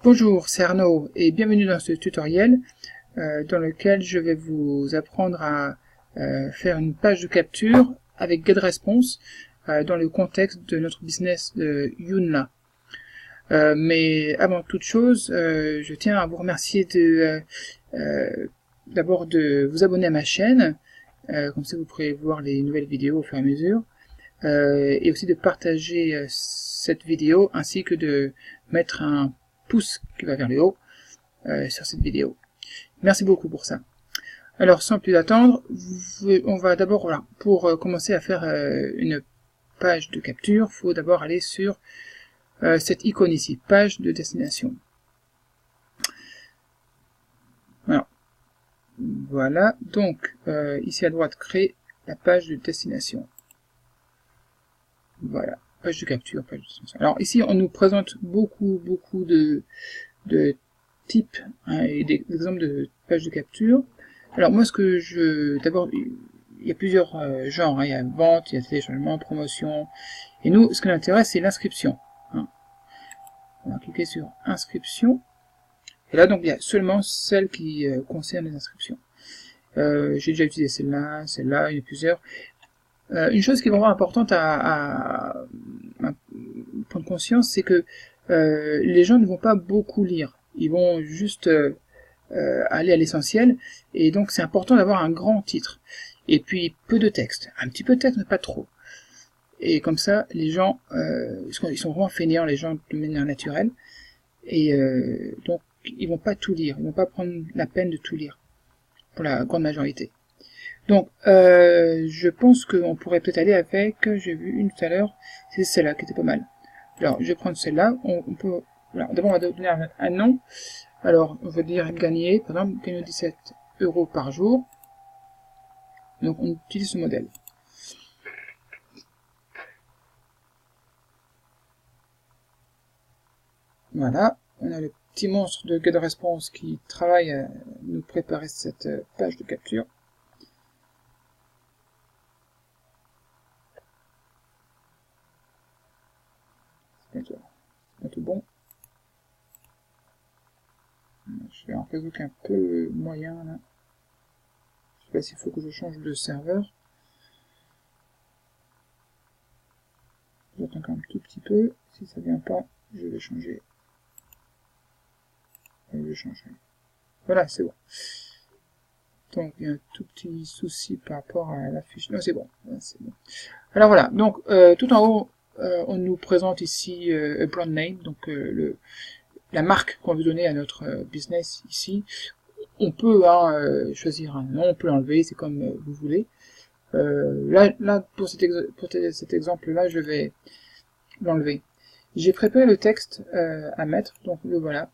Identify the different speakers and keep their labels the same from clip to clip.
Speaker 1: Bonjour, c'est Arnaud et bienvenue dans ce tutoriel dans lequel je vais vous apprendre à faire une page de capture avec GetResponse dans le contexte de notre business de Joomla. Mais avant toute chose, je tiens à vous remercier d'abord de vous abonner à ma chaîne, comme ça vous pourrez voir les nouvelles vidéos au fur et à mesure, et aussi de partager cette vidéo ainsi que de mettre un pouce qui va vers le haut sur cette vidéo. Merci beaucoup pour ça. Alors sans plus attendre, on va d'abord, voilà, pour commencer à faire une page de capture, il faut d'abord aller sur cette icône ici, page de destination. Voilà, donc ici à droite, créer la page de destination. Voilà, page de capture, page de destination. Alors ici on nous présente beaucoup de types et d'exemples de pages de capture. Alors moi d'abord il y a plusieurs genres, il y a vente, il y a téléchargement, promotion, et nous ce qui nous intéresse c'est l'inscription. On va cliquer sur inscription, et là donc il y a seulement celles qui concernent les inscriptions. J'ai déjà utilisé celle-là, il y en a plusieurs. Une chose qui est vraiment importante à prendre conscience, c'est que les gens ne vont pas beaucoup lire. Ils vont juste aller à l'essentiel, et donc c'est important d'avoir un grand titre. Et puis peu de texte. Un petit peu de texte, mais pas trop. Et comme ça, les gens, ils sont vraiment fainéants, les gens de manière naturelle, et donc ils vont pas tout lire, ils vont pas prendre la peine de tout lire, pour la grande majorité. Donc, je pense qu'on pourrait peut-être aller avec, j'ai vu une tout à l'heure, c'est celle-là qui était pas mal. Alors, je vais prendre celle-là, on peut, voilà, d'abord on va donner un nom, alors on va dire gagner, par exemple, gagner 17 € par jour, donc on utilise ce modèle. Voilà, on a le petit monstre de GetResponse qui travaille à nous préparer cette page de capture. C'est tout bon. Je fais un réseau qui est un peu moyen là. Je sais pas s'il faut que je change de serveur. J'attends quand même un tout petit peu. Si ça vient pas, je vais changer. Voilà, c'est bon. Donc il y a un tout petit souci par rapport à la fiche. Non, c'est bon. C'est bon. Alors voilà. Donc tout en haut, on nous présente ici a brand name, donc la marque qu'on veut donner à notre business ici. On peut choisir un nom, on peut l'enlever, c'est comme vous voulez. Là pour cet exemple-là, je vais l'enlever. J'ai préparé le texte à mettre, donc le voilà.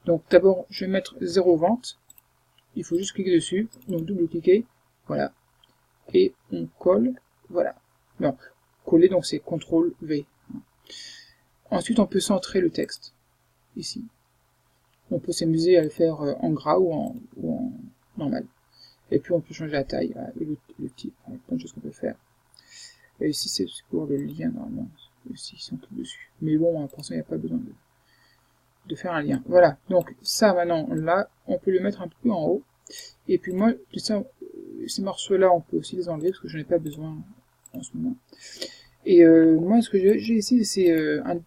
Speaker 1: Donc d'abord, je vais mettre 0 vente. Il faut juste cliquer dessus, donc double-cliquer, voilà. Et on colle, voilà. Non, coller, donc c'est CTRL-V. Ensuite, on peut centrer le texte, ici. On peut s'amuser à le faire en gras ou en normal. Et puis on peut changer la taille, le type, plein de choses qu'on peut faire. Et ici, c'est pour le lien, normalement. Ici, si on clique dessus. Mais bon, pour ça, il n'y a pas besoin de faire un lien. Voilà, donc ça maintenant, là, on peut le mettre un peu plus en haut. Et puis moi, ces morceaux-là, on peut aussi les enlever, parce que je n'en ai pas besoin en ce moment. Et moi, ce que j'ai ici, c'est un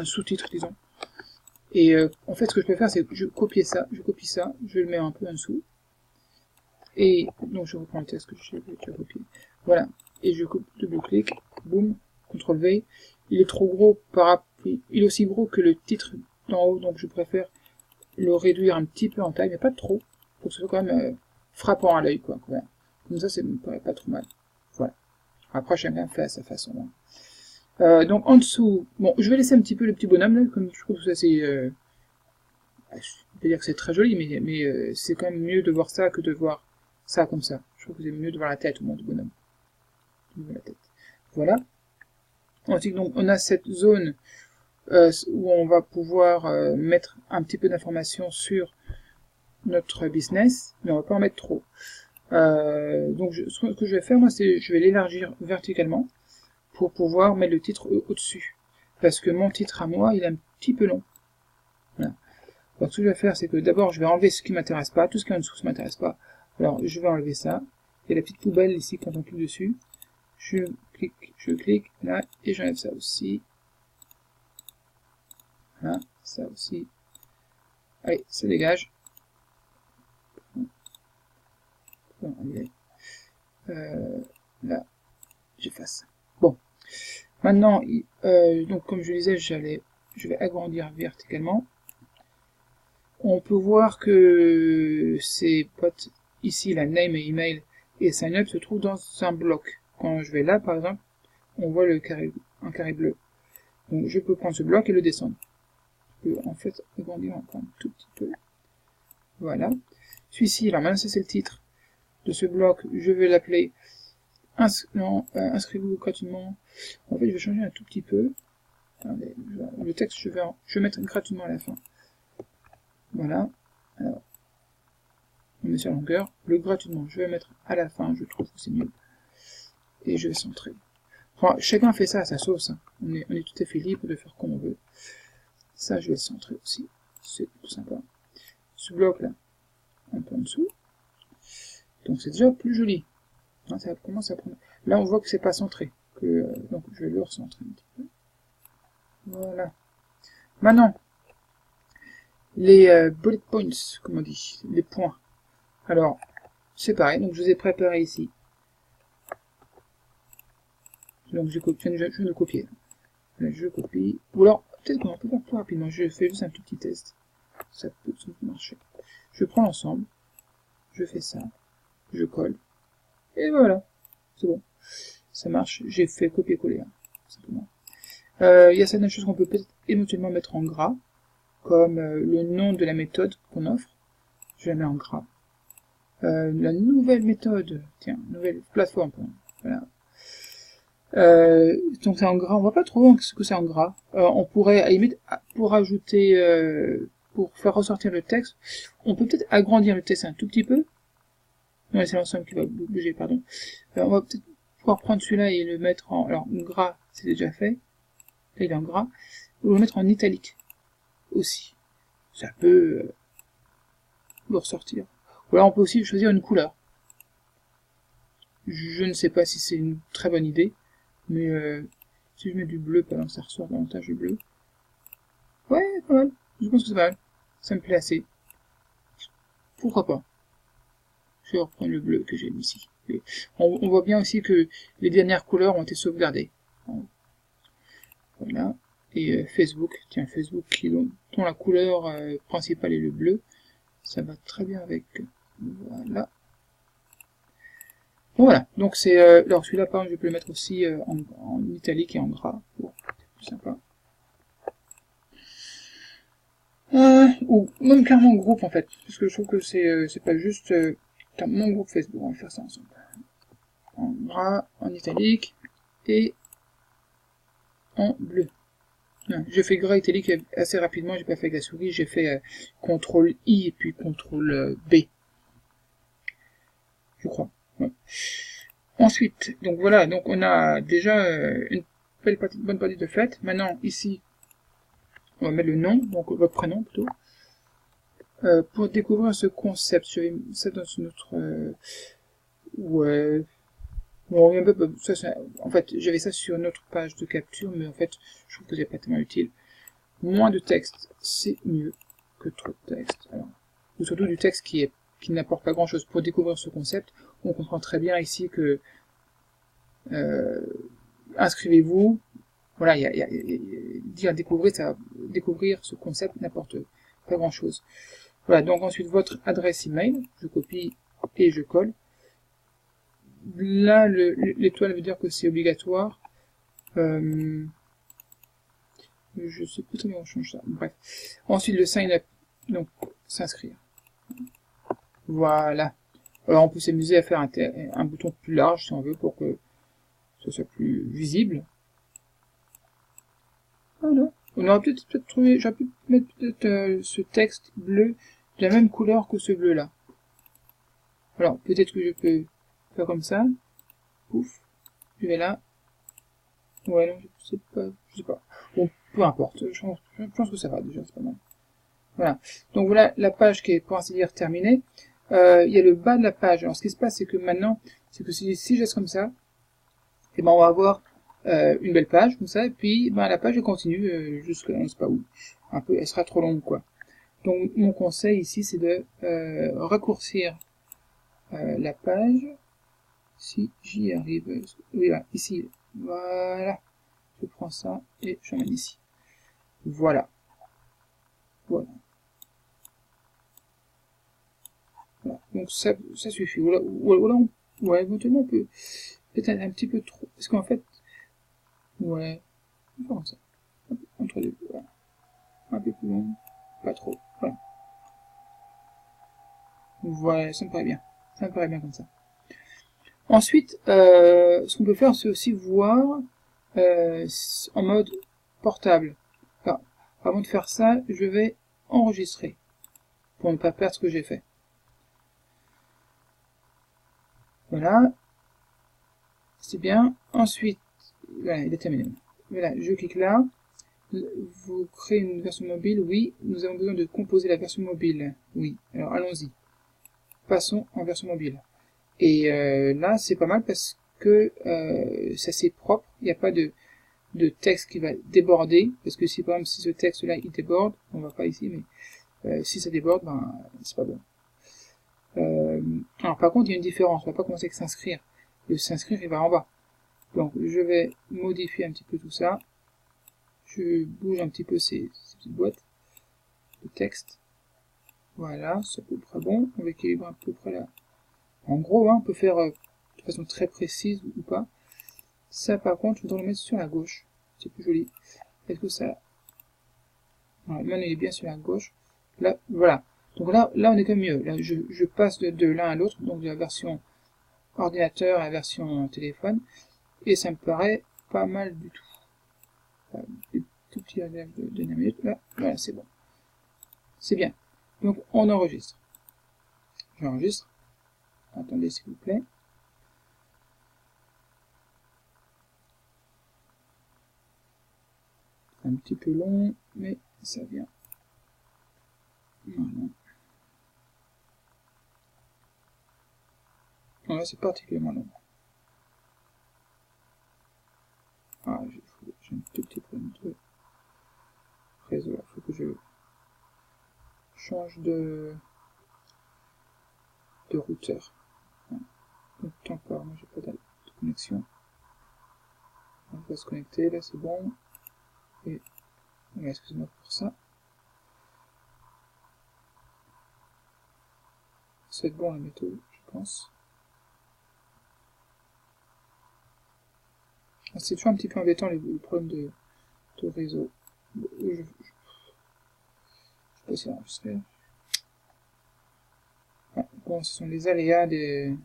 Speaker 1: sous-titre, disons. Et en fait, ce que je peux faire, c'est que je copie ça, je le mets un peu en dessous. Et donc, je reprends le texte que j'ai copié. Voilà. Et je double-clique, boum, CTRL-V. Il est trop gros il est aussi gros que le titre d'en haut, donc je préfère le réduire un petit peu en taille, mais pas trop, pour que ce soit quand même frappant à l'œil, quoi. Voilà. Comme ça, c'est pas trop mal. Voilà. Après, chacun fait à sa façon. Donc en dessous, bon, je vais laisser un petit peu le petit bonhomme là, comme je trouve que ça c'est, je peux dire que c'est très joli, mais c'est quand même mieux de voir ça que de voir ça comme ça. Je trouve que c'est mieux de voir la tête au moins du bonhomme. La tête. Voilà. Ensuite, donc, on a cette zone où on va pouvoir mettre un petit peu d'informations sur notre business, mais on va pas en mettre trop. Donc ce que je vais faire, moi, c'est je vais l'élargir verticalement pour pouvoir mettre le titre au-dessus. Parce que mon titre à moi, il est un petit peu long. Alors, ce que je vais faire, c'est que d'abord, je vais enlever ce qui m'intéresse pas, tout ce qui est en dessous, ça m'intéresse pas. Alors, je vais enlever ça. Il y a la petite poubelle ici quand on clique dessus. Je clique là, et j'enlève ça aussi. Voilà, ça aussi. Allez, ça dégage. Là, j'efface. Bon. Maintenant, donc comme je disais, je vais agrandir verticalement. On peut voir que ces potes ici, la name et email et sign up se trouvent dans un bloc. Quand je vais là, par exemple, on voit un carré bleu. Donc je peux prendre ce bloc et le descendre. Je peux en fait agrandir encore un tout petit peu. Voilà. Celui-ci, alors maintenant ça c'est le titre de ce bloc, je vais l'appeler inscrivez-vous gratuitement. En fait je vais changer un tout petit peu. Attendez, le texte je vais mettre gratuitement à la fin. Voilà. Alors, on met sur la longueur. Le gratuitement, je vais mettre à la fin, je trouve que c'est mieux. Et je vais centrer. Enfin, chacun fait ça à sa sauce. Hein. On est tout à fait libre de faire comme on veut. Ça, je vais le centrer aussi. C'est tout sympa. Ce bloc-là, un peu en dessous. Donc c'est déjà plus joli. Hein, ça commence à prendre. Là, on voit que c'est pas centré. Donc je vais le recentrer un petit peu. Voilà. Maintenant, les bullet points, comme on dit, les points. Alors, c'est pareil, donc je vous ai préparé ici. Donc je viens de copier. Là, je copie. Ou alors, peut-être qu'on peut faire plus rapidement. Je fais juste un tout petit test. Ça peut marcher. Je prends l'ensemble. Je fais ça. Je colle. Et voilà. C'est bon. Ça marche. J'ai fait copier-coller. Hein, simplement. Il y a certaines choses qu'on peut peut-être éventuellement mettre en gras. Comme le nom de la méthode qu'on offre. Je la mets en gras. La nouvelle méthode. Tiens, nouvelle plateforme. Voilà. Donc c'est en gras, on voit pas trop ce que c'est en gras. On pourrait, à la limite, pour ajouter, pour faire ressortir le texte, on peut peut-être agrandir le texte un tout petit peu. Non, c'est l'ensemble qui va bouger, pardon. On va peut-être pouvoir prendre celui-là et le mettre en, alors, gras, c'est déjà fait. Là, il est en gras. Ou le mettre en italique aussi. Ça peut le ressortir. Ou alors on peut aussi choisir une couleur. Je ne sais pas si c'est une très bonne idée. Mais si je mets du bleu, par exemple, ça ressort davantage du bleu. Ouais, pas mal. Je pense que c'est pas mal. Ça me plaît assez. Pourquoi pas. Je vais reprendre le bleu que j'ai mis ici. Et on voit bien aussi que les dernières couleurs ont été sauvegardées. Voilà. Et Facebook, tiens, Facebook dont la couleur principale est le bleu. Ça va très bien avec. Voilà. Bon, voilà. Donc c'est alors celui-là, par exemple, je peux le mettre aussi en italique et en gras. Bon, c'est plus sympa. Ou même clairement groupe en fait, parce que je trouve que c'est pas juste mon groupe Facebook, on va faire ça ensemble. En gras, en italique et en bleu. J'ai fait gras italique assez rapidement, j'ai pas fait avec la souris, j'ai fait CTRL I et puis CTRL B. Je crois. Ouais. Ensuite, donc voilà, donc on a déjà une bonne partie de faite. Maintenant ici, on va mettre le nom, donc votre prénom plutôt. Pour découvrir ce concept, je vais mettre ça dans une autre... ouais... Bon, en fait, j'avais ça sur une autre page de capture, mais en fait, je trouve que c'est pas tellement utile. Moins de texte, c'est mieux que trop de texte. Alors, ou surtout du texte qui n'apporte pas grand-chose. Pour découvrir ce concept, on comprend très bien ici que inscrivez-vous. Voilà, dire découvrir ce concept n'apporte pas grand-chose. Voilà, donc ensuite votre adresse email, je copie et je colle. Là, l'étoile veut dire que c'est obligatoire. Je sais pas comment on change ça. Bref. Ensuite, le sign up. Donc, s'inscrire. Voilà. Alors, on peut s'amuser à faire un bouton plus large si on veut pour que ce soit plus visible. Voilà. On aurait peut-être trouvé, j'aurais pu mettre peut-être ce texte bleu de la même couleur que ce bleu là. Alors, peut-être que je peux faire comme ça. Pouf. Je vais là. Ouais, non, je sais pas. Bon, peu importe. Je pense que ça va déjà, c'est pas mal. Voilà. Donc voilà la page qui est pour ainsi dire terminée. Il y a le bas de la page. Alors ce qui se passe, c'est que maintenant, c'est que si je laisse comme ça, et ben on va avoir une belle page comme ça, et puis ben la page elle continue jusqu'à on ne sait pas où. Un peu, elle sera trop longue quoi. Donc mon conseil ici, c'est de raccourcir la page. Si j'y arrive, oui là, ici, voilà. Je prends ça et j'emmène ici. Voilà. Voilà. Voilà. Donc ça suffit. Ouais, éventuellement on peut peut-être un petit peu trop. Parce qu'en fait, ouais, on va faire comme ça. Entre les deux, voilà. Un peu plus long, pas trop. Voilà. Voilà, ça me paraît bien. Ça me paraît bien comme ça. Ensuite, ce qu'on peut faire, c'est aussi voir en mode portable. Alors, avant de faire ça, je vais enregistrer pour ne pas perdre ce que j'ai fait. Voilà, c'est bien. Ensuite, voilà, il est terminé. Voilà, je clique là. Vous créez une version mobile, oui. Nous avons besoin de composer la version mobile, oui. Alors allons-y. Passons en version mobile. Et là, c'est pas mal parce que c'est assez propre. Il n'y a pas de texte qui va déborder. Parce que si par exemple, si ce texte-là, il déborde, on va pas ici, mais si ça déborde, ben, c'est pas bon. Alors par contre, il y a une différence. On va pas commencer avec s'inscrire. Le s'inscrire, il va en bas. Donc je vais modifier un petit peu tout ça. Je bouge un petit peu ces petites boîtes de texte. Voilà, c'est à peu près bon. On va équilibrer à peu près là. En gros, hein, on peut faire de façon très précise ou pas. Ça, par contre, je voudrais le mettre sur la gauche. C'est plus joli. Est-ce que ça... Voilà, maintenant, il est bien sur la gauche. Là, voilà. Donc là on est quand même mieux. Là, je passe de l'un à l'autre, donc de la version ordinateur à la version téléphone. Et ça me paraît pas mal du tout. Des tout petits réglages de dernière minute. Là, voilà, c'est bon. C'est bien. Donc, on enregistre. J'enregistre. Attendez, s'il vous plaît. Un petit peu long, mais ça vient. Voilà. Non, là, c'est particulièrement long. Ah, j'ai un tout petit problème de réseau. Il faut que je change de routeur. Donc, tant pis, moi, j'ai pas de connexion. On va se connecter, là, c'est bon. Et, excusez-moi pour ça. Ça va être bon, la méthode, je pense. C'est toujours un petit peu embêtant le problème de réseau. Je sais pas si on se faire. Ah, bon, ce sont les aléas du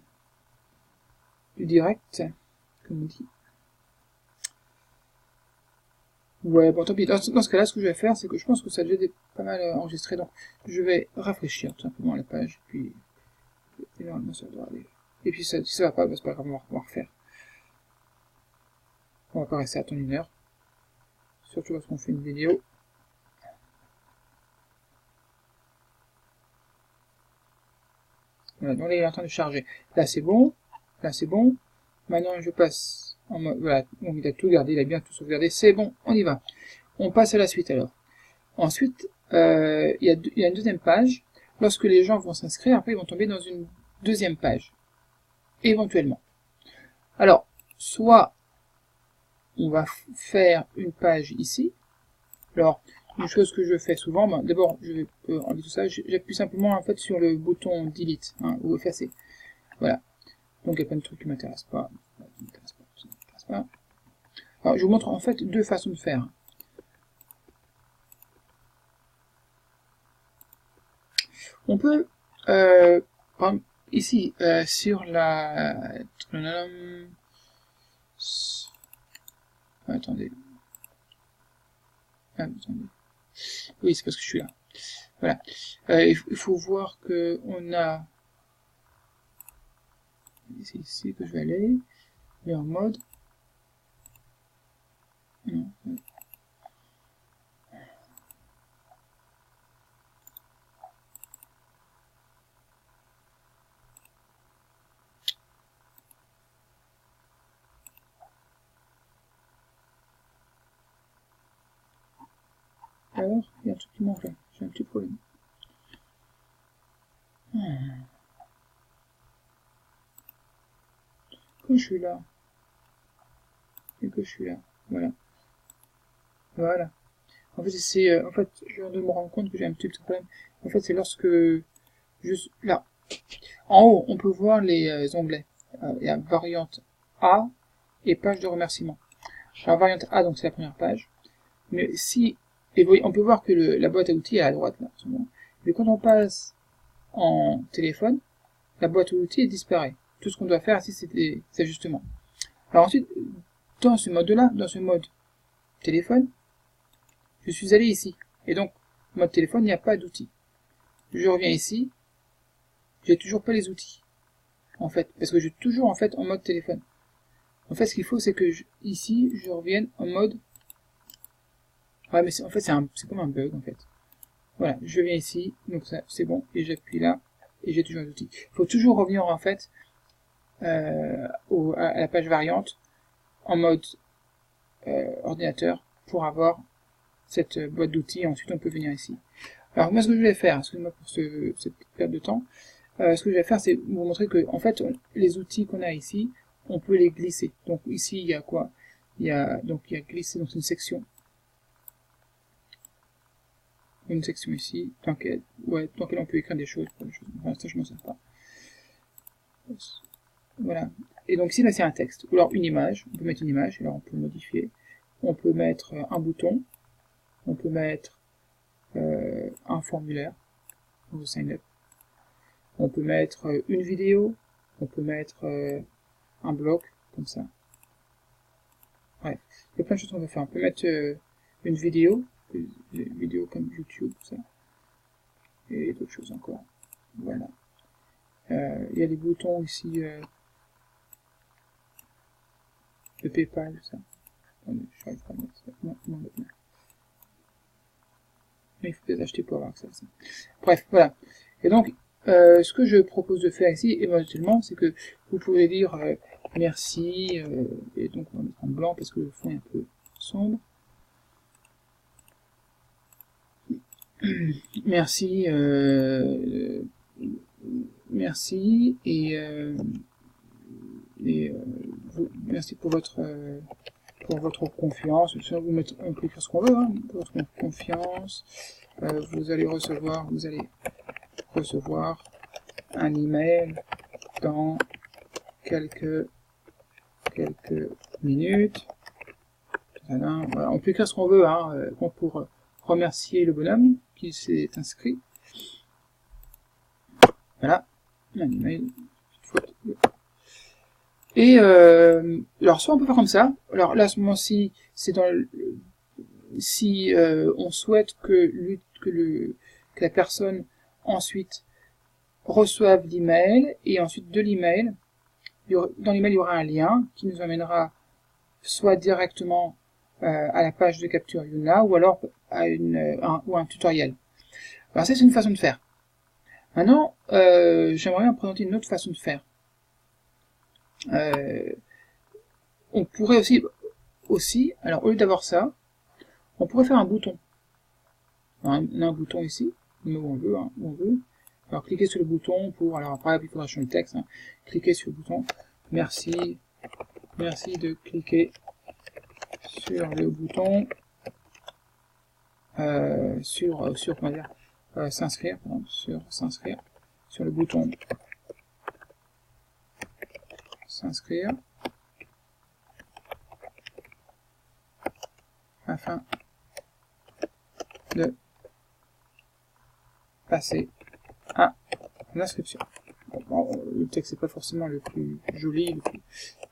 Speaker 1: direct, comme on dit. Ouais, bon, tant pis. Dans ce cas-là, ce que je vais faire, c'est que je pense que ça a déjà été pas mal enregistré, donc je vais rafraîchir tout simplement la page, puis normalement ça doit aller. Et puis si ça va pas, bah, c'est pas grave, on va refaire. On va pas rester à attendre 1 heure. Surtout lorsqu'on fait une vidéo. Voilà, donc là il est en train de charger. Là c'est bon. Là c'est bon. Maintenant je passe en mode. Voilà, donc il a tout gardé, il a bien tout sauvegardé. C'est bon, on y va. On passe à la suite alors. Ensuite, il y a une deuxième page. Lorsque les gens vont s'inscrire, après ils vont tomber dans une deuxième page. Éventuellement. Alors, soit on va faire une page ici. Alors, une chose que je fais souvent, ben, d'abord, je vais enlever tout ça, j'appuie simplement en fait sur le bouton Delete, hein, ou effacer. Voilà. Donc il y a plein de trucs qui m'intéressent pas. Alors, je vous montre en fait deux façons de faire. On peut, par exemple, ici, sur la... Attendez. Ah, attendez. Oui, c'est parce que je suis là. Voilà. Il faut voir que on a... C'est ici que je vais aller. Et en mode... Non. Alors, il y a un truc qui manque là. J'ai un petit problème. Quand je suis là, et que je suis là, voilà. Voilà. En fait, en fait, je viens de me rendre compte que j'ai un petit problème. En fait, c'est lorsque là, en haut, on peut voir les onglets. Il y a variante A et page de remerciement. Alors, variante A, donc c'est la première page. Mais si, et vous voyez, on peut voir que la boîte à outils est à droite, là, en ce moment. Mais quand on passe en téléphone, la boîte à outils disparaît. Tout ce qu'on doit faire ici, c'est des ajustements. Alors ensuite, dans ce mode-là, dans ce mode téléphone, je suis allé ici. Et donc, mode téléphone, il n'y a pas d'outils. Je reviens ici, j'ai toujours pas les outils. En fait, parce que je suis toujours en fait en mode téléphone. En fait, ce qu'il faut, c'est que ici, je revienne en mode. Ouais, mais en fait, c'est comme un bug en fait. Voilà, je viens ici, donc ça, c'est bon, et j'appuie là, et j'ai toujours les outils. Il faut toujours revenir en fait à la page variante en mode ordinateur pour avoir cette boîte d'outils. Et ensuite, on peut venir ici. Alors moi, ce que je vais faire, excusez-moi pour cette perte de temps. Ce que je vais faire, c'est vous montrer que, en fait, les outils qu'on a ici, on peut les glisser. Donc ici, il y a quoi? Il y a glisser, donc une section. Une section ici, dans laquelle on peut écrire des choses. Pour l'instant, je m'en sers pas. Voilà. Et donc ici, là, c'est un texte. Ou alors une image. On peut mettre une image, alors on peut modifier. On peut mettre un bouton. On peut mettre un formulaire. On veut sign up. On peut mettre une vidéo, on peut mettre un bloc, comme ça. Bref, il y a plein de choses qu'on peut faire. On peut mettre une vidéo comme YouTube, ça. Et d'autres choses encore. Voilà. Il y a des boutons ici de PayPal, ça. Je n'arrive pas à mettre ça. Non, maintenant. Mais il faut les acheter pour avoir accès à ça. Bref, voilà. Et donc, ce que je propose de faire ici, éventuellement, c'est que vous pouvez dire merci, et donc on va mettre en blanc parce que le fond est un peu sombre. Merci, merci, merci pour votre confiance. On peut écrire ce qu'on veut, hein, pour votre confiance. Vous allez recevoir un email dans quelques minutes. Voilà, on peut écrire ce qu'on veut, hein, pour remercier le bonhomme qui s'est inscrit. Voilà, un email. Et alors soit on peut faire comme ça. Alors là, à ce moment-ci, c'est si on souhaite que la personne ensuite reçoive l'email, et ensuite de l'email, dans l'email il y aura un lien qui nous amènera soit directement à la page de capture Yuna, ou alors à un tutoriel. Alors ça, c'est une façon de faire. Maintenant, j'aimerais bien présenter une autre façon de faire. On pourrait aussi, alors au lieu d'avoir ça, on pourrait faire un bouton. Alors, on a un bouton ici, où on veut, hein, où on veut. Alors cliquez sur le bouton pour, alors après il faudra changer le texte, hein. Cliquez sur le bouton, merci de cliquer sur le bouton, sur comment dire, s'inscrire, sur le bouton s'inscrire, afin de passer à l'inscription. Bon, le texte n'est pas forcément le plus joli,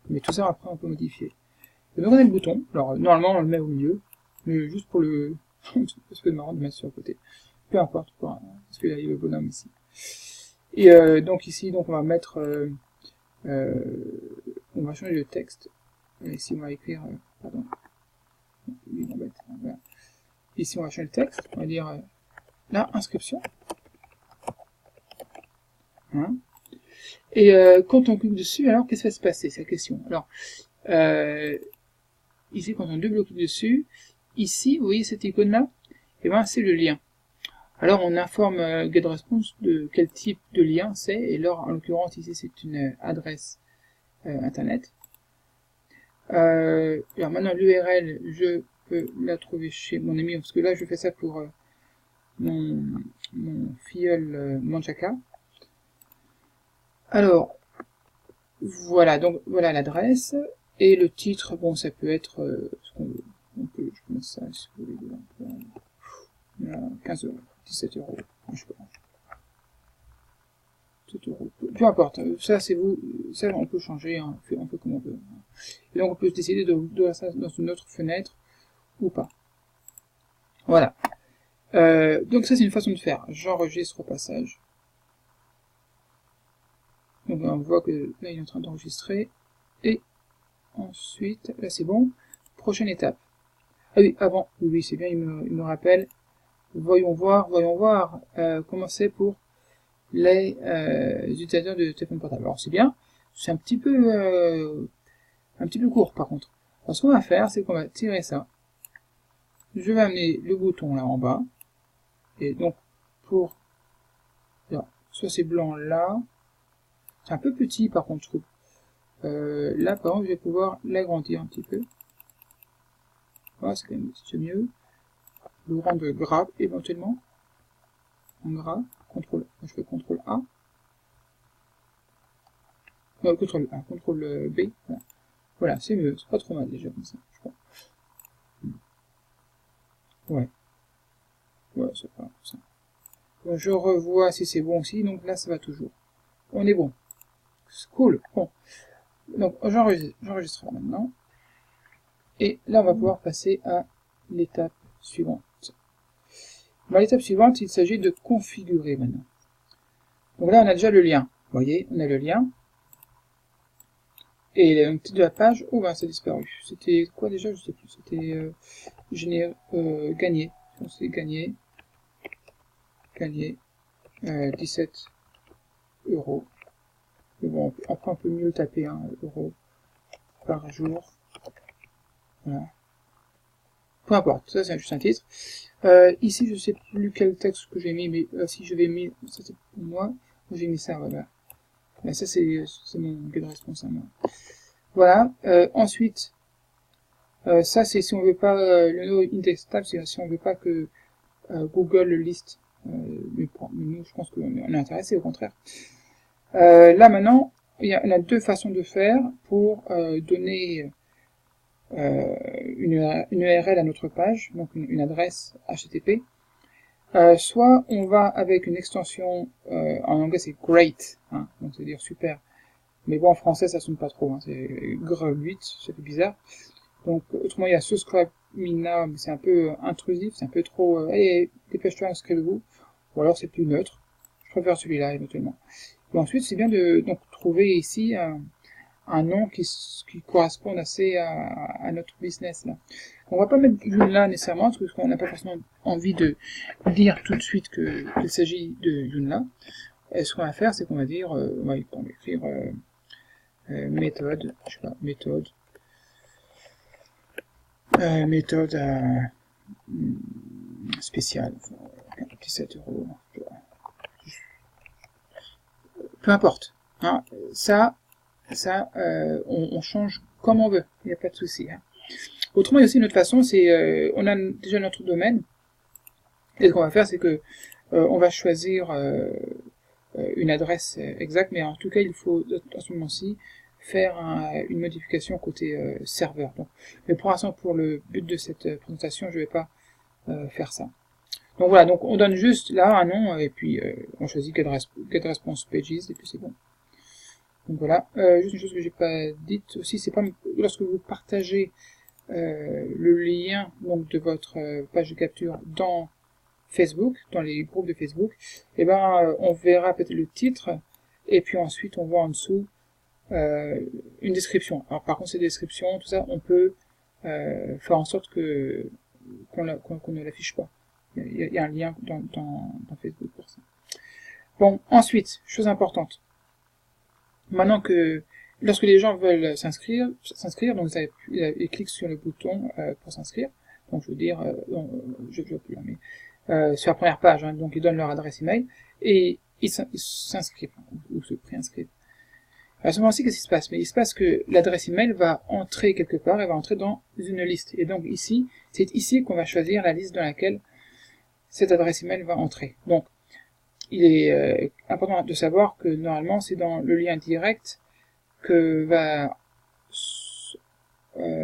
Speaker 1: mais tout ça après on peut modifier. Et donc on a le bouton, alors normalement on le met au milieu, mais juste pour le... parce que c'est marrant de mettre sur le côté. Peu importe, parce qu'il y a le bonhomme ici. Et donc ici, donc on va mettre... on va changer le texte. Ici on va écrire... pardon. Voilà. Ici on va changer le texte, on va dire... là, inscription. Hein. Et quand on clique dessus, alors qu'est-ce qui va se passer? C'est la question. Alors, ici quand on double-clique dessus, ici, vous voyez cette icône-là, et ben c'est le lien. Alors on informe GetResponse de quel type de lien c'est, et là en l'occurrence ici c'est une adresse internet. Alors maintenant l'URL, je peux la trouver chez mon ami, parce que là je fais ça pour mon filleul Manjaka. Alors voilà, donc voilà l'adresse, et le titre, bon ça peut être ce qu'on veut. On peut, je peux mettre ça si vous voulez, 15 euros, 17 euros, je sais pas. 7 euros, peu importe, ça c'est vous, ça on peut changer, hein, on fait comme on veut. Et donc on peut décider d'ouvrir ça dans une autre fenêtre ou pas. Voilà. Donc ça c'est une façon de faire. J'enregistre au passage. Donc on voit que là il est en train d'enregistrer. Et ensuite, là c'est bon. Prochaine étape. Ah oui, avant, oui c'est bien, il me rappelle. Voyons voir comment c'est pour les utilisateurs de téléphone portable. Alors c'est bien, c'est un petit peu court par contre. Alors ce qu'on va faire, c'est qu'on va tirer ça. Je vais amener le bouton là en bas. Et donc pour là, soit c'est blanc là. C'est un peu petit par contre je trouve. Là par contre je vais pouvoir l'agrandir un petit peu. Voilà, c'est quand même mieux. Le rendre gras éventuellement. En gras. Je fais CTRL A. CTRL A, CTRL B. Voilà, c'est mieux. C'est pas trop mal déjà comme ça, je crois. Ouais. Ouais, c'est pas ça. Bon, je revois si c'est bon aussi. Donc là, ça va toujours. On est bon. C'est cool. Bon. Donc j'enregistre maintenant. Et là, on va pouvoir passer à l'étape suivante. Dans l'étape suivante, il s'agit de configurer maintenant. Donc là, on a déjà le lien. Vous voyez, on a le lien. Et le titre de la page, oh ben, ça a disparu. C'était quoi déjà? Je sais plus. C'était gagné. C'est gagné. 17 euros. Mais bon, après on peut mieux taper 1 euro par jour. Voilà. Peu importe, ça c'est juste un titre. Ici je sais plus quel texte que j'ai mis, mais si je vais mis, ça c'est pour moi, j'ai mis ça, voilà. Là, ça c'est mon GetResponse à moi. Voilà, ensuite, ça c'est si on veut pas, le no indexable, c'est si on veut pas que Google le liste. Mais nous je pense qu'on est intéressé au contraire. Là maintenant, on a deux façons de faire pour donner une URL à notre page, donc une adresse HTTP. Soit on va avec une extension, en anglais c'est great, hein, donc c'est dire super, mais bon en français ça sonne pas trop, hein, c'est gr8, ça fait bizarre. Donc autrement il y a subscribe me now, mais c'est un peu intrusif, c'est un peu trop, allez dépêche-toi, inscrivez-vous, ou alors c'est plus neutre, je préfère celui-là éventuellement. Et ensuite c'est bien de donc trouver ici un nom qui corresponde assez à notre business là. On va pas mettre Joomla nécessairement parce qu'on n'a pas forcément envie de dire tout de suite qu'il s'agit de Joomla. Et ce qu'on va faire, c'est qu'on va dire, on va écrire méthode, je sais pas, méthode spéciale, 17 euros, peu importe. Hein, ça on change comme on veut, il n'y a pas de souci. Hein. Autrement, il y a aussi une autre façon, c'est on a déjà notre domaine, et ce qu'on va faire, c'est que on va choisir une adresse exacte, mais en tout cas, il faut à ce moment-ci faire une modification côté serveur. Donc, mais pour l'instant, pour le but de cette présentation, je ne vais pas faire ça. Donc voilà, donc on donne juste là un nom, et puis on choisit GetResponse Pages, et puis c'est bon. Donc voilà, juste une chose que j'ai pas dite aussi, c'est pas lorsque vous partagez le lien donc de votre page de capture dans Facebook, dans les groupes de Facebook, et ben on verra peut-être le titre et puis ensuite on voit en dessous une description. Alors par contre ces descriptions, tout ça, on peut faire en sorte que qu'on ne l'affiche pas. Il y a un lien dans Facebook pour ça. Bon, ensuite, chose importante. Maintenant que lorsque les gens veulent s'inscrire, donc ils cliquent sur le bouton pour s'inscrire. Donc je veux dire, je ne plus là, mais sur la première page, hein, donc ils donnent leur adresse email et ils s'inscrivent ou se préinscrivent. À ce moment-ci, qu'est-ce qui se passe? Mais il se passe que l'adresse email va entrer quelque part, elle va entrer dans une liste. Et donc ici, c'est ici qu'on va choisir la liste dans laquelle cette adresse email va entrer. Donc, il est important de savoir que normalement, c'est dans le lien direct que va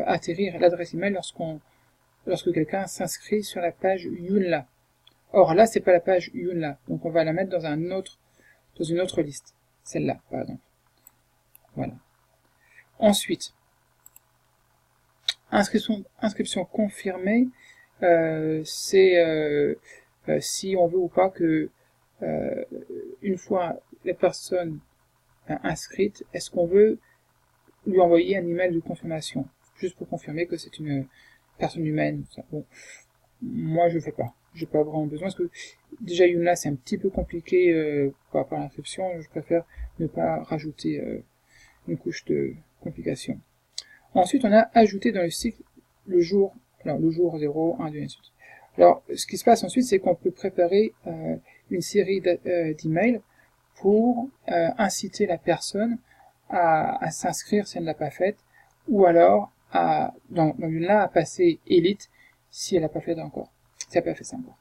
Speaker 1: atterrir l'adresse email lorsque quelqu'un s'inscrit sur la page Joomla. Or là, c'est pas la page Joomla, donc on va la mettre dans une autre liste. Celle-là, par exemple. Voilà. Ensuite, inscription confirmée, c'est si on veut ou pas que une fois la personne inscrite, est-ce qu'on veut lui envoyer un email de confirmation, juste pour confirmer que c'est une personne humaine. Bon, moi je le fais pas, j'ai pas vraiment besoin, parce que déjà Joomla c'est un petit peu compliqué par rapport à l'inscription, je préfère ne pas rajouter une couche de complications. Ensuite, on a ajouté dans le cycle le jour 0, 1, 2, et ainsi de suite. Alors, ce qui se passe ensuite, c'est qu'on peut préparer une série d'emails pour inciter la personne à s'inscrire si elle ne l'a pas faite, ou alors dans Joomla à passer élite si elle n'a pas fait encore, si elle n'a pas fait ça encore.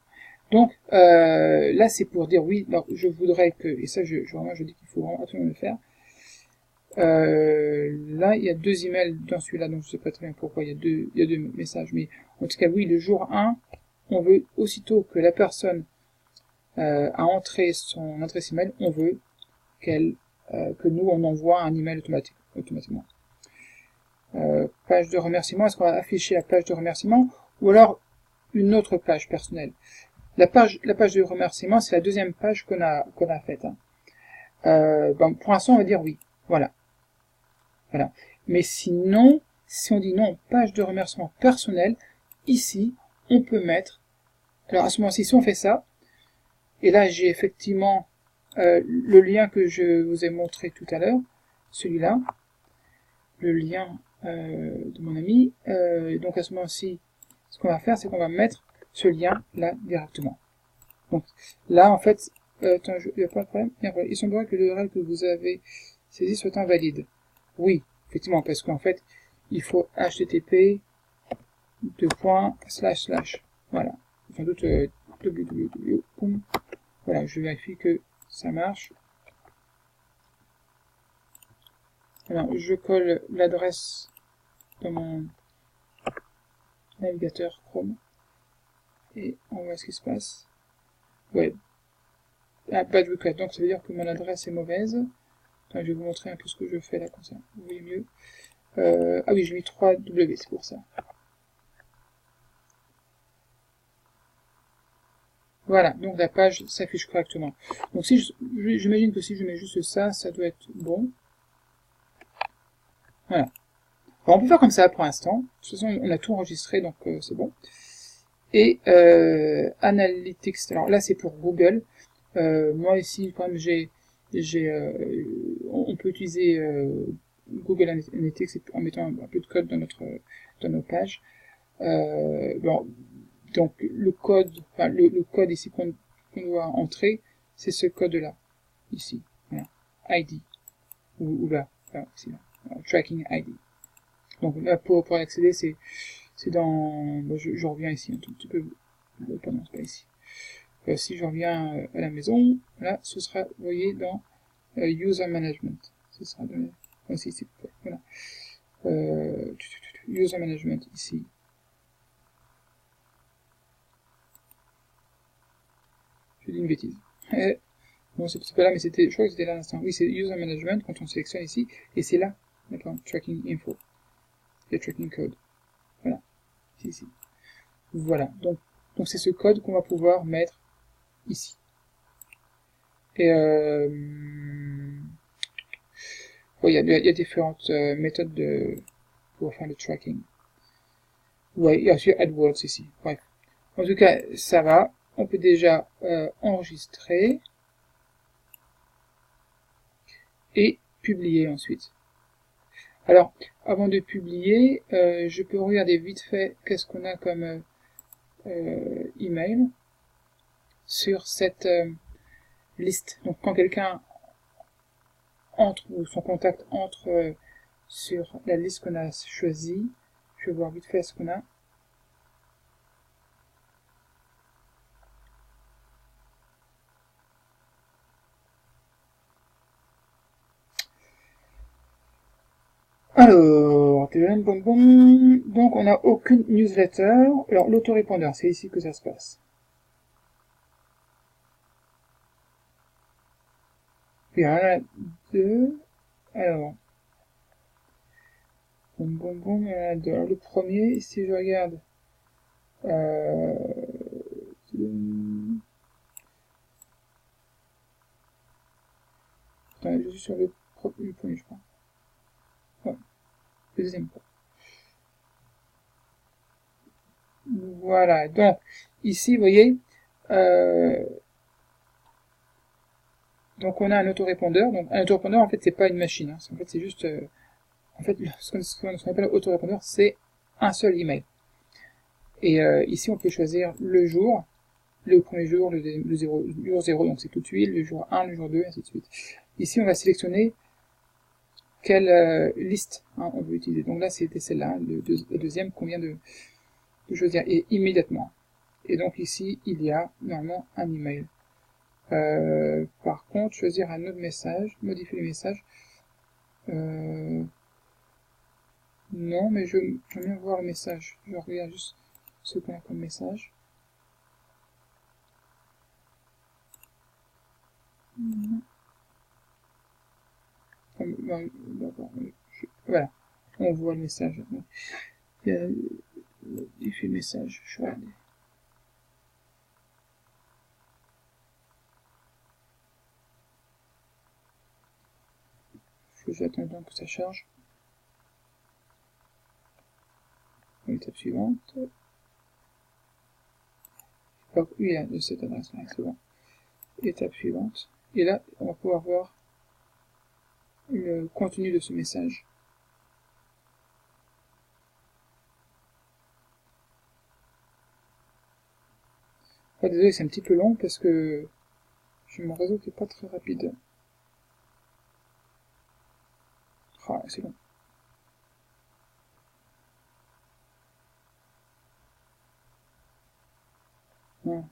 Speaker 1: Donc là, c'est pour dire oui. Alors, je voudrais que, et ça, je dis qu'il faut vraiment absolument le faire. Là, il y a 2 emails dans celui-là, donc je sais pas très bien pourquoi il y a deux messages, mais en tout cas, oui, le jour 1, on veut aussitôt que la personne a entré son adresse email, on veut que nous on envoie un email automatiquement. Page de remerciement, est-ce qu'on va afficher la page de remerciement ou alors une autre page personnelle? La page de remerciement, c'est la deuxième page qu'on a faite. Hein. Bon, pour l'instant, on va dire oui. Voilà. Mais sinon, si on dit non, page de remerciement personnel, ici, on peut mettre. Alors à ce moment-ci, si on fait ça, et là j'ai effectivement le lien que je vous ai montré tout à l'heure, celui-là, le lien de mon ami. Donc à ce moment-ci, ce qu'on va faire, c'est qu'on va mettre ce lien là directement. Donc là, en fait, attends, il n'y a pas de problème. Il semblerait que l'URL que vous avez saisi soit invalide. Oui, effectivement, parce qu'en fait, il faut http voilà. Sans doute www. Voilà, je vérifie que ça marche. Alors, je colle l'adresse dans mon navigateur Chrome et on voit ce qui se passe. Ouais. Ah, bad request, donc ça veut dire que mon adresse est mauvaise. Attends, je vais vous montrer un peu ce que je fais là, comme ça, vous voyez mieux. Ah oui, j'ai mis 3W, c'est pour ça. Voilà, donc la page s'affiche correctement. Donc si j'imagine que si je mets juste ça, ça doit être bon. Voilà. Alors on peut faire comme ça pour l'instant. De toute façon, on a tout enregistré, donc c'est bon. Et Analytics, alors là c'est pour Google. Moi ici, quand même, on peut utiliser Google Analytics en mettant un peu de code dans nos pages. Bon, donc le code, enfin le code ici qu'on doit entrer, c'est ce code-là, ici, voilà, ID, ou là, ici, là, tracking ID. Donc là, pour y accéder, c'est dans, bon, je reviens ici un tout petit peu, pardon, c'est pas ici. Si je reviens à la maison, là, ce sera, vous voyez, dans User Management, ce sera donné, aussi, c'est voilà, User Management, ici. Je dis une bêtise. Bon, c'est pas là, mais je crois que c'était là à l'instant. Oui, c'est User Management, quand on sélectionne ici, et c'est là, d'accord, Tracking Info, et Tracking Code. Voilà, c'est ici. Voilà, donc c'est ce code qu'on va pouvoir mettre ici. Et il y a différentes méthodes pour faire le tracking. Ouais, il y a aussi AdWords ici. Bref. En tout cas, ça va. On peut déjà enregistrer et publier ensuite. Alors, avant de publier, je peux regarder vite fait qu'est-ce qu'on a comme email sur cette liste. Donc quand quelqu'un entre ou son contact entre sur la liste qu'on a choisie, je vais voir vite fait ce qu'on a. Alors, donc on n'a aucune newsletter. Alors l'autorépondeur, c'est ici que ça se passe. Il y en a deux. Alors, il y en a deux. Alors, le premier, si je regarde, attends, je suis sur le premier, je crois. Ouais, le deuxième pas. Voilà, donc ici, vous voyez, donc on a un autorépondeur. Donc un autorépondeur, en fait, c'est pas une machine. Hein. En fait, c'est juste, en fait, ce qu'on appelle autorépondeur, c'est un seul email. Et ici, on peut choisir le jour, le premier jour, le jour 0, donc c'est tout de suite, le jour 1, le jour 2, ainsi de suite. Ici, on va sélectionner quelle liste on veut utiliser. Donc là, c'était celle-là, la deuxième qu'on vient de choisir, et immédiatement. Et donc ici, il y a normalement un email. Par contre, choisir un autre message, modifier le message. Non, mais j'aime bien voir le message. Je regarde juste ce qu'on a comme message. Voilà, on voit le message. Il y a modifier le message. Je vais regarder. J'attends donc que ça charge. L'étape suivante. Oui, il y a de cette adresse-là, c'est bon. Étape suivante. Et là, on va pouvoir voir le contenu de ce message. Ah, désolé, c'est un petit peu long parce que j'ai mon réseau qui est pas très rapide. Ah, c'est long. Non.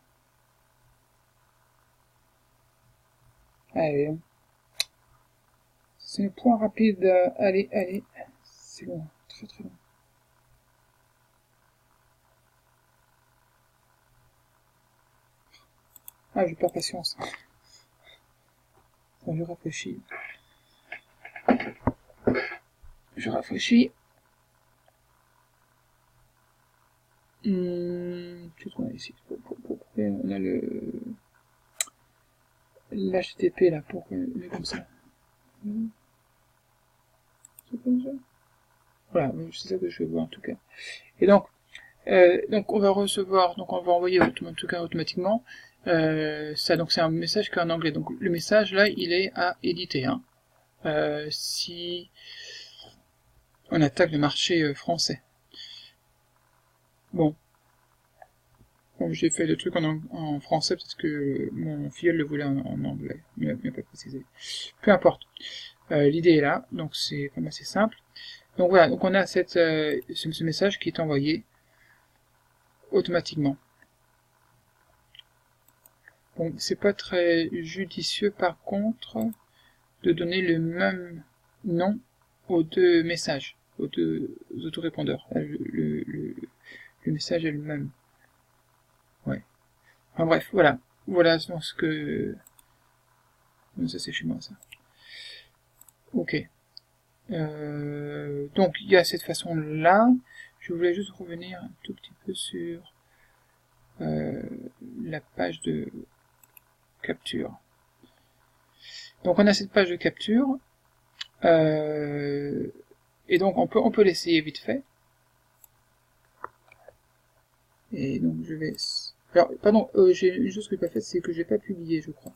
Speaker 1: Allez. C'est un point rapide. Allez, allez. C'est long. Très très long. Ah, j'ai pas patience. Bon, je réfléchis. Je réfléchis. Qu'est-ce qu'on a ici? On a l'HTTP là, pour le comme ça. C'est comme ça. Voilà, c'est ça que je veux voir en tout cas. Et donc on va recevoir, donc on va envoyer en tout cas automatiquement ça. Donc c'est un message qui est en anglais. Donc le message là, il est à éditer. Hein. Si on attaque le marché français. Bon, comme j'ai fait le truc en français, peut-être que mon filleul le voulait en anglais, mais il n'a pas précisé. Peu importe. L'idée est là, donc c'est quand même assez simple. Donc voilà, donc on a ce message qui est envoyé automatiquement. Bon, c'est pas très judicieux par contre de donner le même nom aux deux messages, aux deux autorépondeurs. Le message est le même. Ouais. Enfin bref, voilà. Voilà ce que... Ça c'est chez moi ça. Ok. Donc il y a cette façon-là. Je voulais juste revenir un tout petit peu sur la page de capture. Donc on a cette page de capture. Et donc on peut l'essayer vite fait. Et donc je vais... Alors, pardon, j'ai une chose que j'ai pas faite, c'est que j'ai pas publié, je crois.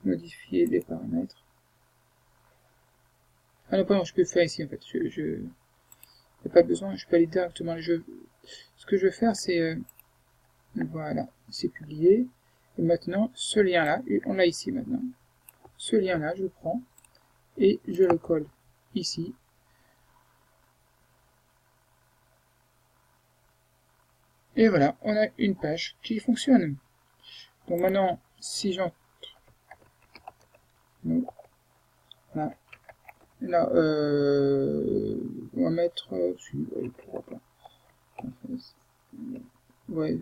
Speaker 1: Modifier les paramètres. Ah non, pardon, je peux le faire ici en fait. Il n'y a pas besoin, je peux aller directement. Ce que je vais faire, c'est voilà, c'est publié. Et maintenant, ce lien-là, on l'a ici maintenant. Ce lien-là, je le prends et je le colle ici. Et voilà, on a une page qui fonctionne. Donc maintenant, si j'entre... Là, là on va mettre... ouais, pourquoi pas. Ouais.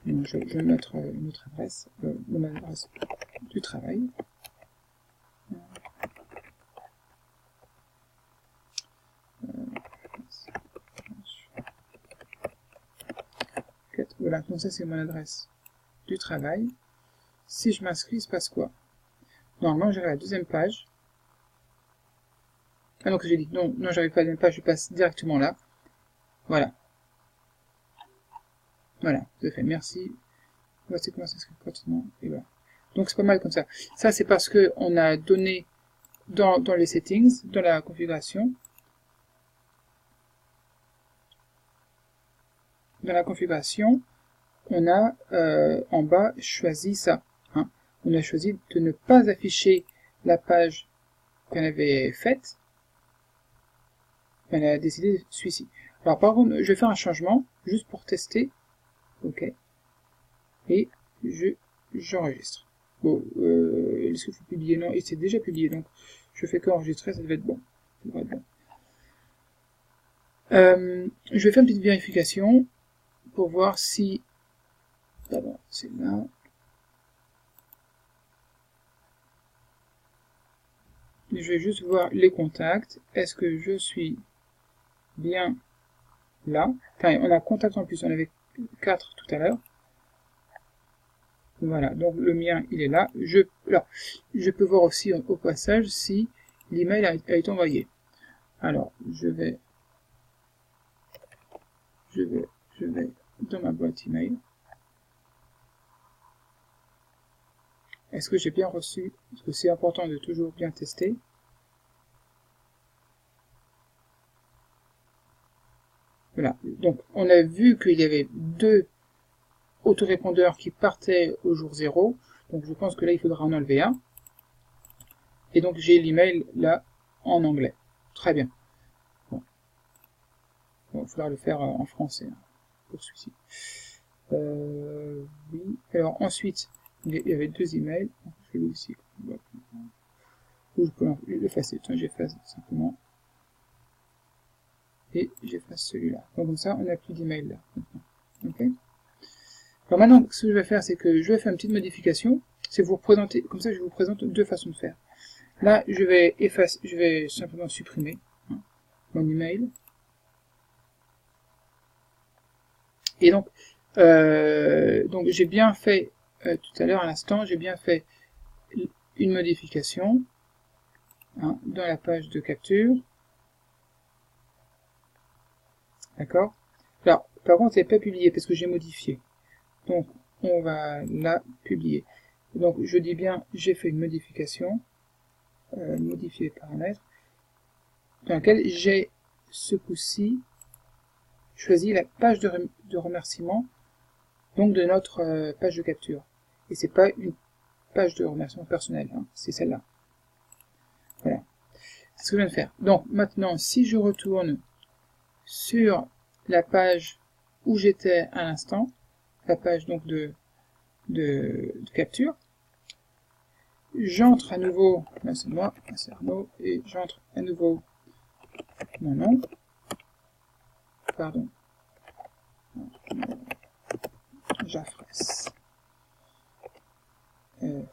Speaker 1: Non, je vais mettre une autre adresse, mon adresse du travail. Voilà, donc ça c'est mon adresse du travail. Si je m'inscris, il se passe quoi? Normalement, j'arrive à la deuxième page. Ah donc j'ai dit, non, j'arrive pas à la deuxième page, je passe directement là. Voilà. Voilà, c'est fait, merci. Voici comment s'inscrire gratuitement, et voilà. Donc c'est pas mal comme ça. Ça c'est parce que on a donné dans les settings, dans la configuration, on a en bas choisi ça. Hein. On a choisi de ne pas afficher la page qu'on avait faite. On a décidé celui-ci. Alors par contre, je vais faire un changement juste pour tester. Ok. Et j'enregistre. Bon, est-ce qu'il faut publier? Non, il s'est déjà publié, donc je fais qu'enregistrer, ça devait être bon. Ça devrait être bon. Je vais faire une petite vérification pour voir si... Pardon, c'est là. Je vais juste voir les contacts. Est-ce que je suis bien là? Enfin, on a contact en plus, on avait 4 tout à l'heure. Voilà, donc le mien, il est là. Alors, je peux voir aussi au passage si l'email a été envoyé. Alors, je vais dans ma boîte email. Est-ce que j'ai bien reçu? Parce que c'est important de toujours bien tester. Voilà, donc on a vu qu'il y avait 2 autorépondeurs qui partaient au jour 0. Donc je pense que là, il faudra en enlever un. Et donc j'ai l'email là en anglais. Très bien. Bon, il va falloir le faire en français hein, pour celui-ci. Oui. Alors ensuite, il y avait 2 emails. Je vais ici. Ou je peux l'effacer. Tiens, j'efface simplement. Et j'efface celui-là. Donc comme ça, on n'a plus d'email là. Ok. Alors maintenant, ce que je vais faire, c'est que je vais faire une petite modification. C'est vous représenter. Comme ça, je vous présente 2 façons de faire. Là, je vais simplement supprimer hein, mon email. Et donc j'ai bien fait tout à l'heure à l'instant, j'ai bien fait une modification hein, dans la page de capture. D'accord. Alors, par contre, c'est pas publié parce que j'ai modifié. Donc, on va la publier. Donc, je dis bien, j'ai fait une modification, modifier les paramètres, dans laquelle j'ai ce coup-ci choisi la page de remerciement, donc de notre page de capture. Et c'est pas une page de remerciement personnel, hein, c'est celle-là. Voilà. C'est ce que je viens de faire. Donc maintenant, si je retourne sur la page où j'étais à l'instant, la page donc de capture, j'entre à nouveau, là c'est moi, c'est Arnaud, et j'entre à nouveau mon nom, pardon, Jaffres,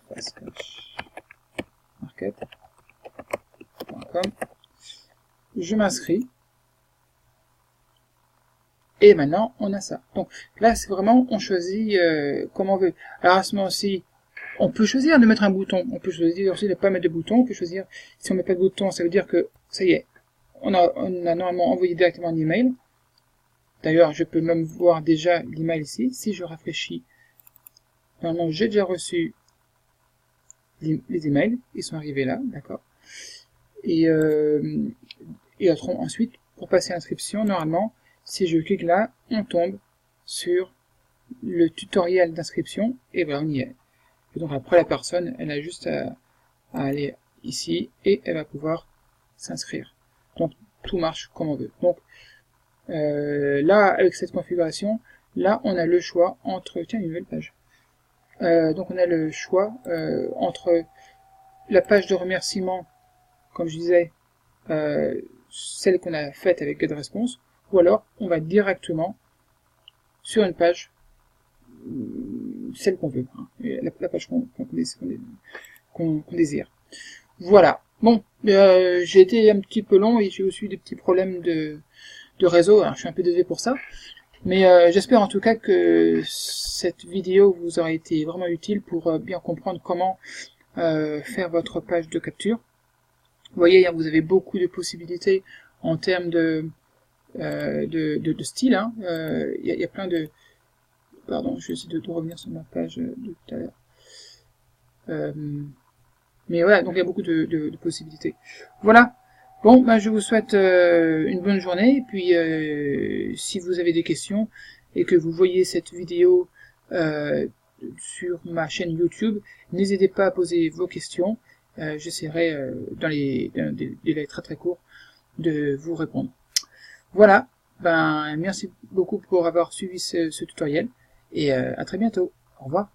Speaker 1: fastcash.market.com, je m'inscris, et maintenant on a ça. Donc là c'est vraiment, on choisit comme on veut. Alors à ce moment-ci, on peut choisir de mettre un bouton, on peut choisir aussi de ne pas mettre de bouton, on peut choisir, si on met pas de bouton, ça veut dire que, ça y est, on a normalement envoyé directement un email. D'ailleurs, je peux même voir déjà l'email ici. Si je rafraîchis, normalement, j'ai déjà reçu les emails. Ils sont arrivés là, d'accord. Et ensuite, pour passer à l'inscription, normalement, si je clique là, on tombe sur le tutoriel d'inscription, et voilà, on y est. Et donc après, la personne, elle a juste à aller ici, et elle va pouvoir s'inscrire. Donc, tout marche comme on veut. Donc, là, avec cette configuration, là, on a le choix entre... Tiens, une nouvelle page. Donc, on a le choix entre la page de remerciement, comme je disais, celle qu'on a faite avec GetResponse, ou alors on va directement sur une page, celle qu'on veut, hein, la page qu'on désire. Voilà. Bon, j'ai été un petit peu long et j'ai aussi des petits problèmes de réseau, alors je suis un peu désolé pour ça, mais j'espère en tout cas que cette vidéo vous aura été vraiment utile pour bien comprendre comment faire votre page de capture. Vous voyez, vous avez beaucoup de possibilités en termes de style. Hein. Y a plein de... Pardon, je vais essayer de revenir sur ma page de tout à l'heure. Mais voilà, donc il y a beaucoup de possibilités. Voilà. Bon, ben, je vous souhaite une bonne journée. Et puis, si vous avez des questions et que vous voyez cette vidéo sur ma chaîne YouTube, n'hésitez pas à poser vos questions. J'essaierai, dans des délais très très courts, de vous répondre. Voilà. Ben, merci beaucoup pour avoir suivi ce tutoriel. Et à très bientôt. Au revoir.